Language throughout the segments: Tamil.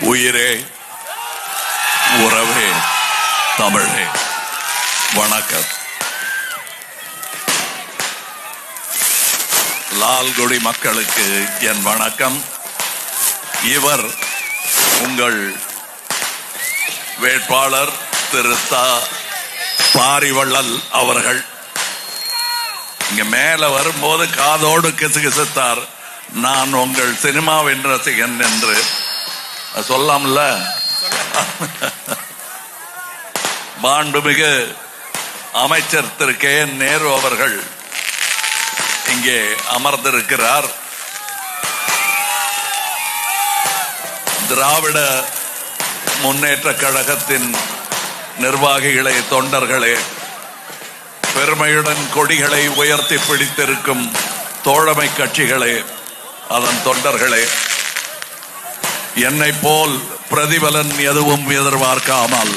உயிரே, உறவே, தமிழே, வணக்கம். லால்குடி மக்களுக்கு என் வணக்கம். இவர் உங்கள் வேட்பாளர் திரு பாரிவள்ளல் அவர்கள். இங்க மேல வரும்போது காதோடு கிசுகிசுத்தார், நான் உங்கள் சினிமாவின் ரசிகன் என்று. சொல்லாமல. மாண்புமிகு அமைச்சர் திரு கே என் நேரு அவர்கள் இங்கே அமர்ந்திருக்கிறார். திராவிட முன்னேற்ற கழகத்தின் நிர்வாகிகளே, தொண்டர்களே, பெருமையுடன் கொடிகளை உயர்த்தி பிடித்திருக்கும் தோழமை கட்சிகளே, அதன் தொண்டர்களே, என்னை போல் பிரதிபலன் எதுவும் எதிர்பார்க்காமல்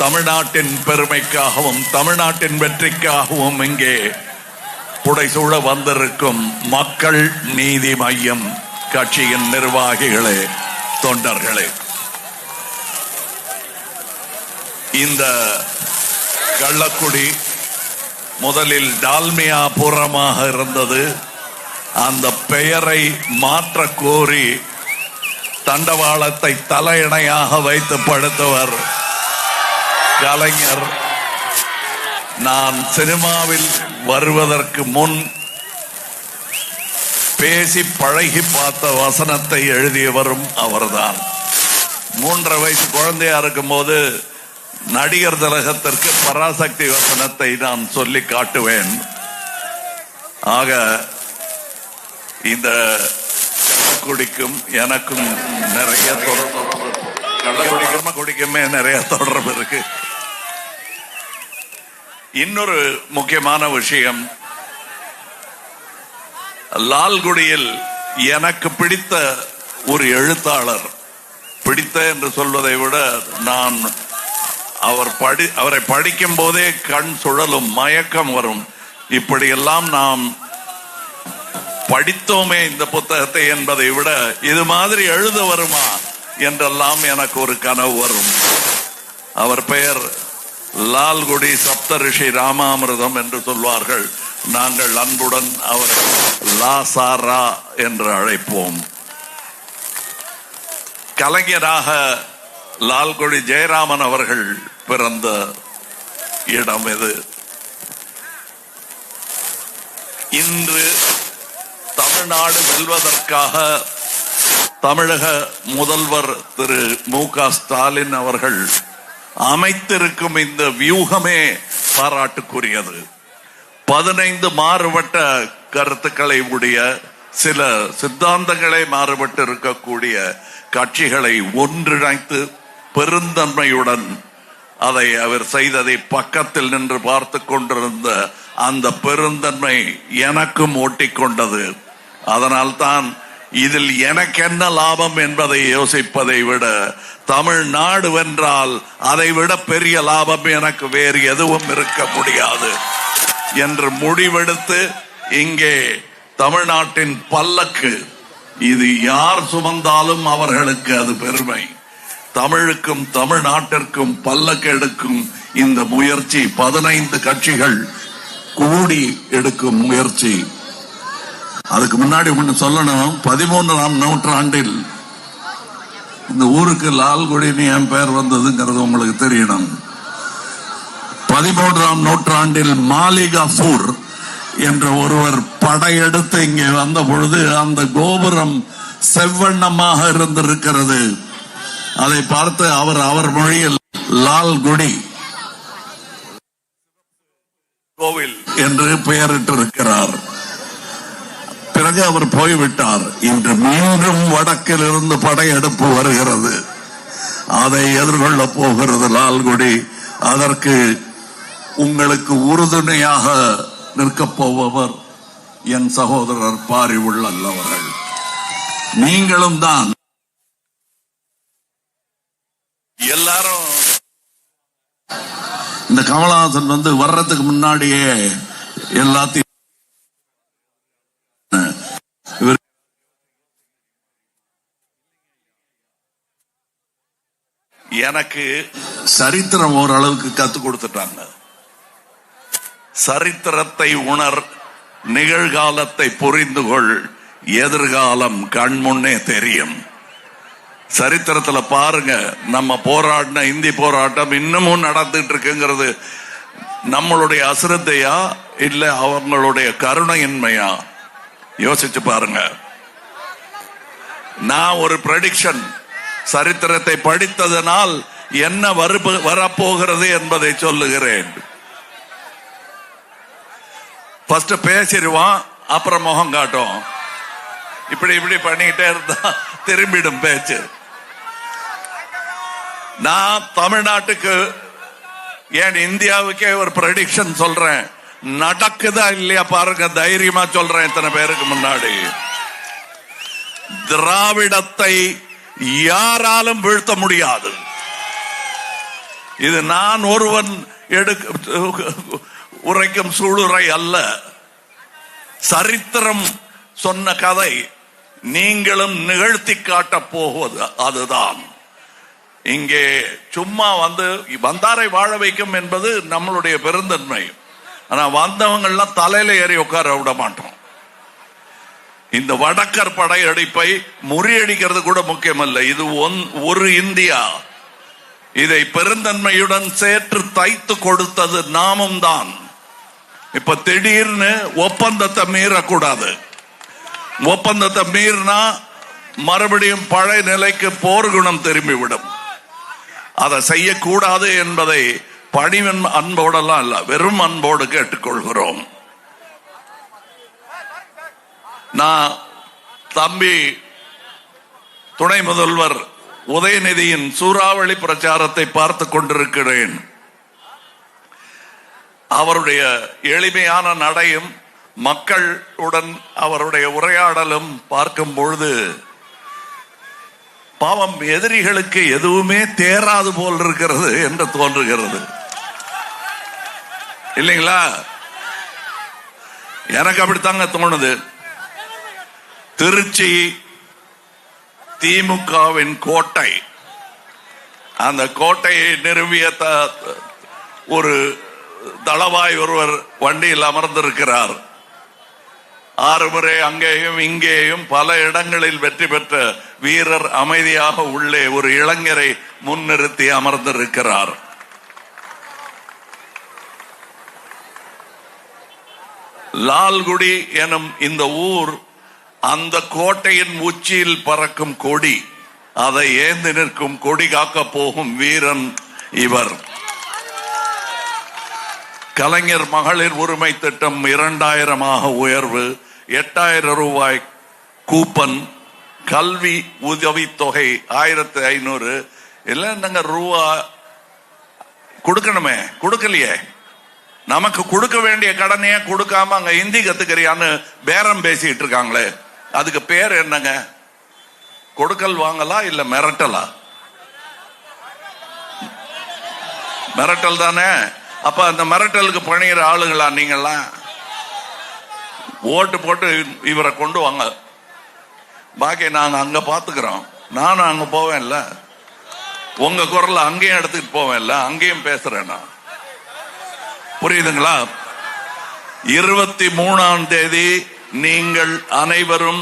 தமிழ்நாட்டின் பெருமைக்காகவும் தமிழ்நாட்டின் வெற்றிக்காகவும் இங்கே புடைசூழ வந்திருக்கும் மக்கள் நீதி மய்யம் கட்சியின் நிர்வாகிகளே, தொண்டர்களே, இந்த கள்ளக்குடி முதலில் டால்மியா புறமாக இருந்தது. அந்த பெயரை மாற்ற கோரி தண்டவாளத்தை தலையணையாக வைத்து படுத்தவர் கலைஞர். நான் சினிமாவில் வருவதற்கு முன் பேசி பழகி பார்த்த வசனத்தை எழுதியவரும் அவர்தான். 3.5 வயசு குழந்தையா இருக்கும் போது நடிகர் திலகத்திற்கு பராசக்தி வசனத்தை நான் சொல்லி காட்டுவேன். ஆக இந்த கள்ளக்குடிக்கும் எனக்கும் நிறைய தொடர்பு, கள்ளக்குடிக்குமே நிறைய தொடர்பு இருக்கு. இன்னொரு முக்கியமான விஷயம், லால்குடியில் எனக்கு பிடித்த ஒரு எழுத்தாளர், பிடித்த என்று சொல்வதை விட நான் அவரை படிக்கும் போதே கண் சுழலும், மயக்கம் வரும். இப்படியெல்லாம் நாம் படித்தோமே இந்த புத்தகத்தை என்பதை விட இது மாதிரி எழுத வருமா என்றெல்லாம் எனக்கு ஒரு கனவு வரும். அவர் பெயர் லால்குடி சப்தரிஷி ராமாமிர்தம் என்று சொல்வார்கள். நாங்கள் அன்புடன் அவரை லாசாரா என்று அழைப்போம். கலைஞராக லால்குடி ஜெயராமன் அவர்கள் பிறந்த இடம் இது. இன்று தமிழ்நாடு வெல்வதற்காக தமிழக முதல்வர் திரு மு.க. ஸ்டாலின் அவர்கள் அமைத்திருக்கும் இந்த வியூகமே பாராட்டுக்குரியது. 15 மாறுபட்ட கருத்துக்களை உடைய, சில சித்தாந்தங்களை மாறுபட்டு இருக்கக்கூடிய கட்சிகளை ஒன்றிணைத்து பெருந்தன்மையுடன் அதை அவர் செய்ததை பக்கத்தில் நின்று பார்த்து கொண்டிருந்த அந்த பெருந்தன்மை எனக்கும் ஓட்டிக்கொண்டது. அதனால்தான் இதில் எனக்கு என்ன லாபம் என்பதை யோசிப்பதை விட தமிழ்நாடு வென்றால் அதை விட பெரிய லாபம் எனக்கு வேறு எதுவும் இருக்க முடியாது என்று முடிவெடுத்து இங்கே தமிழ்நாட்டின் பல்லக்கு, இது யார் சுமந்தாலும் அவர்களுக்கு அது பெருமை. தமிழுக்கும் தமிழ்நாட்டிற்கும் பல்லக்கு எடுக்கும் இந்த முயற்சி 15 கட்சிகள் கூடி எடுக்கும் முயற்சி. அதுக்கு முன்னாடி ஒண்ணு சொல்லணும். 13ஆம் நூற்றாண்டில் இந்த ஊருக்கு லால்குடின்னு என் பெயர் வந்ததுங்கிறது உங்களுக்கு தெரியணும். 13ஆம் நூற்றாண்டில் மாலிகாபூர் என்ற ஒருவர் படையெடுத்து இங்கே வந்த பொழுது அந்த கோபுரம் செவ்வண்ணமாக இருந்திருக்கிறது. அதை பார்த்து அவர் மொழியில் லால்குடி கோவில் என்று பெயரிட்டிருக்கிறார். பிறகு அவர் போய்விட்டார். இன்று மீண்டும் வடக்கில் இருந்து படையெடுப்பு வருகிறது. அதை எதிர்கொள்ள போகிறது லால்குடி. அதற்கு உங்களுக்கு உறுதுணையாக நிற்கப் போபவர் என் சகோதரர் பாரிவள்ளல் அவர்கள். நீங்களும் தான். எல்லாரும் இந்த கமலஹாசன் வர்றதுக்கு முன்னாடியே எல்லாத்தையும் எனக்கு சரித்திரம் ஓரளவுக்கு கத்து கொடுத்துட்டாங்க. சரித்திரத்தை உணர், நிகழ்காலத்தை புரிந்து கொள், எதிர்காலம் கண்முன்னே தெரியும். சரித்திரத்துல பாருங்க, நம்ம போராடின இந்தி போராட்டம் இன்னமும் நடந்துட்டு இருக்குங்கிறது நம்மளுடைய அசிரத்தையா இல்ல அவங்களுடைய கருணையின்மையா? யோசிச்சு பாருங்க. நான் ஒரு ப்ரெடிக்ஷன், சரித்திரத்தை படித்ததனால் என்ன வரப்போகிறது என்பதை சொல்லுகிறேன். ஃபர்ஸ்ட் பேசிடுவான், அப்புறம் முகம் காட்டும். இப்படி இப்படி பண்ணிக்கிட்டே இருந்தா திரும்பிடும் பேச்சு. நான் தமிழ்நாட்டுக்கு, ஏன் இந்தியாவுக்கே ஒரு ப்ரெடிக்ஷன் சொல்றேன். நடக்குதா இல்லையா பாருங்க, தைரியமா சொல்றேன். இத்தனை பேருக்கு முன்னாடி திராவிடத்தை யாராலும் வீழ்த்த முடியாது. இது நான் ஒருவன் உரைக்கும் சூளுரை அல்ல, சரித்திரம் சொன்ன கதை. நீங்களும் நிகழ்த்தி காட்ட போவது அதுதான். இங்கே சும்மா வந்தாரை வாழ வைக்கும் என்பது நம்மளுடைய பெருந்தன்மை. ஆனா வந்தவங்கெல்லாம் தலையில ஏறி உட்கார விட மாட்டோம். இந்த வடக்கர் படையெடுப்பை முறியடிக்கிறது கூட முக்கியமல்ல. இது ஒரு இந்தியா. இதை பெருந்தன்மையுடன் சேர்த்து தைத்து கொடுத்தது நாமும் தான். இப்ப திடீர்னு ஒப்பந்தத்தை மீறக்கூடாது. ஒப்பந்தத்தை மீறினா மறுபடியும் பழைய நிலைக்கு போர்க்குணம் திரும்பிவிடும். அதை செய்யக்கூடாது என்பதை பணிவன் அன்போடெல்லாம் இல்ல, வெறும் அன்போடு கேட்டுக்கொள்கிறோம். நான் தம்பி துணை முதல்வர் உதயநிதியின் சூறாவளி பிரச்சாரத்தை பார்த்து கொண்டிருக்கிறேன். அவருடைய எளிமையான நடையும் மக்களுடன் அவருடைய உரையாடலும் பார்க்கும் பொழுது பாவம் எதிரிகளுக்கு எதுவுமே தேராது போல் இருக்கிறது என்று தோன்றுகிறது. இல்லைங்களா? எனக்கு அப்படித்தாங்க தோணுது. திருச்சி திமுகவின் கோட்டை. அந்த கோட்டையை நிறுவிய ஒரு தளவாய் ஒருவர் வண்டியில் அமர்ந்திருக்கிறார். 6 முறை அங்கேயும் இங்கேயும் பல இடங்களில் வெற்றி பெற்ற வீரர் அமைதியாக உள்ளே ஒரு இளைஞரை முன்னிறுத்தி அமர்ந்திருக்கிறார். லால்குடி எனும் இந்த ஊர் அந்த கோட்டையின் உச்சியில் பறக்கும் கொடி. அதை ஏந்தி நிற்கும் கொடி காக்க போகும் வீரன் இவர். கலைஞர் மகளிர் உரிமை திட்டம் 2000 உயர்வு, 8000 ரூபாய் கூப்பன், கல்வி உதவி தொகை 1500. இல்ல ரூபா கொடுக்கணுமே, கொடுக்கலையே. நமக்கு கொடுக்க வேண்டிய கடனையே கொடுக்காம அங்க ஹிந்தி கத்துக்கிறியான்னு பேரம் பேசிட்டு இருக்காங்களே, அதுக்கு பேர் என்னங்க? கொடுக்கல் வாங்கலா இல்ல மிரட்டலா? மிரட்டல் தானே. அப்ப அந்த மிரட்டலுக்கு பணிகிற ஆளுங்களா நீங்கெல்லாம்? ஓட்டு போட்டு இவரை கொண்டு வாங்க, பாக்கி நாங்க அங்க பாத்துக்கிறோம். நானும் அங்க போவேன்ல, உங்க குரல் அங்கேயும் எடுத்துட்டு போவேன்ல, அங்கேயும் பேசுறேன் நான். புரியுதுங்களா? 23ஆம் தேதி நீங்கள் அனைவரும்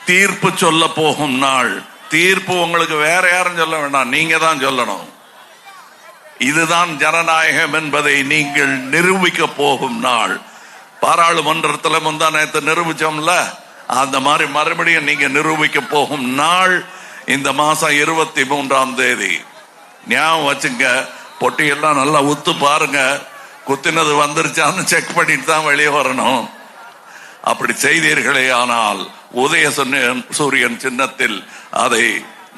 தீர்ப்பு சொல்ல போகும் நாள். தீர்ப்பு உங்களுக்கு வேற யாரும் சொல்ல வேண்டாம், நீங்க தான் சொல்லணும். இதுதான் ஜனநாயகம் என்பதை நீங்கள் நிரூபிக்க போகும் நாள். பாராளுமன்றத்தில் முந்தா நேற்று நிரூபிச்சோம்ல, அந்த மாதிரி மறுபடியும் நீங்க நிரூபிக்க போகும் நாள் இந்த மாசம் 23ஆம் தேதி. ஞாபகம் வச்சுங்க. பொட்டியெல்லாம் நல்லா உத்து பாருங்க, குத்தினது வந்துருச்சான்னு செக் பண்ணிட்டு தான் வெளியே வரணும். அப்படி செய்தீர்களே ஆனால் உதய சூரியன் சின்னத்தில் அதை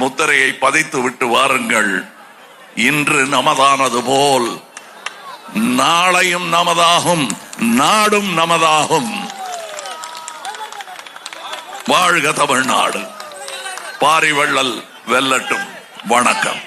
முத்திரையை பதித்து விட்டு வாருங்கள். இன்று நமதானது போல் நாளையும் நமதாகும், நாடும் நமதாகும். வாழ்க தமிழ்நாடு. பாரிவள்ளல் வெல்லட்டும். வணக்கம்.